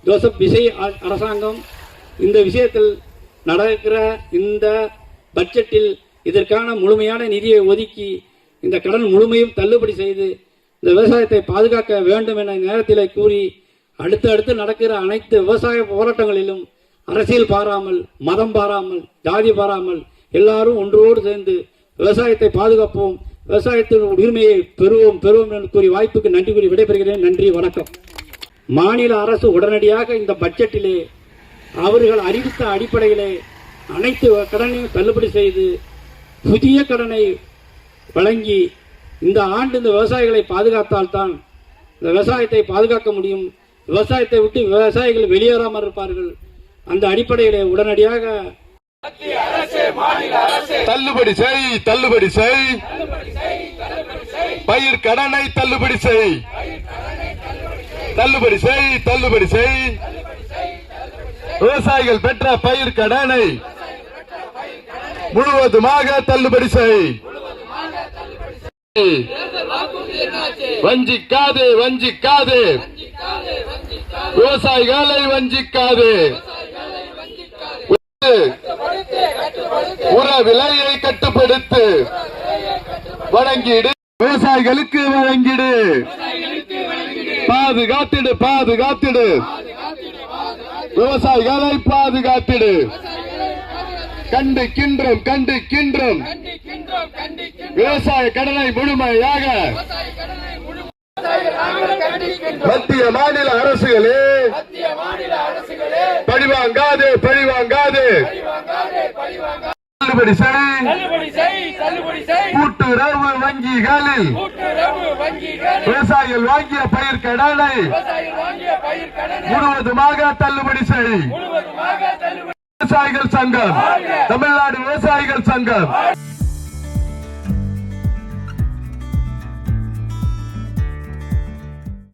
Joseph Vijay அரசாங்கம் இந்த விஷயத்தில் நடக்கிற இந்த பட்ஜெட்டில் இதற்கான முழுமையான நிதியை ஒதுக்கி இந்த கடன் முழுமையும் தள்ளுபடி செய்து இந்த விவசாயத்தை பாதுகாக்க வேண்டும் என நேரத்தில் கூறி அடுத்து நடக்கிற அனைத்து விவசாய போராட்டங்களிலும் அரசியல் பாராமல், மதம் பாராமல், ஜாதி பாராமல் எல்லாரும் ஒன்றோடு சேர்ந்து விவசாயத்தை பாதுகாப்போம், விவசாயத்தின் உரிமையை பெறுவோம் என்று கூறி வாய்ப்புக்கு நன்றி கூறி விடைபெறுகிறேன். நன்றி, வணக்கம். மாநில அரசு உடனடியாக இந்த பட்ஜெட்டிலே அவர்கள் அறிவித்த அடிப்படையிலே அனைத்து கடனையும் தள்ளுபடி செய்து புதிய கடனை வழங்கி இந்த ஆண்டு இந்த விவசாயிகளை பாதுகாத்தால்தான் இந்த விவசாயத்தை பாதுகாக்க முடியும். விவசாயத்தை விட்டு விவசாயிகள் வெளியேறாமல் இருப்பார்கள். அந்த அடிப்படையிலே உடனடியாக தள்ளுபடி செய், பயிர் கடனை தள்ளுபடி செய், விவசாயிகள் பெற்ற பயிர் கடனை முழுவதுமாக தள்ளுபடி செய். வஞ்சிக்காதே, விவசாயிகளை வஞ்சிக்காதே. உர விலையை கட்டுப்படுத்து, வழங்கிடு, விவசாயிகளுக்கு வழங்கிடு, பாதுகாத்திடு, விவசாயிகளை பாதுகாத்திடு. கண்டிக்கின்றோம் விவசாய கடனை முழுமையாக மத்திய மாநில அரசுகளே பழிவாங்காதே. தள்ளுபடி செய். கூட்டுறவு வங்கிகளில் விவசாயிகள் வாங்கிய பயிர் கடனை முழுவதுமாக தள்ளுபடி செய். விவசாயிகள் சங்கம், தமிழ்நாடு விவசாயிகள் சங்கம்.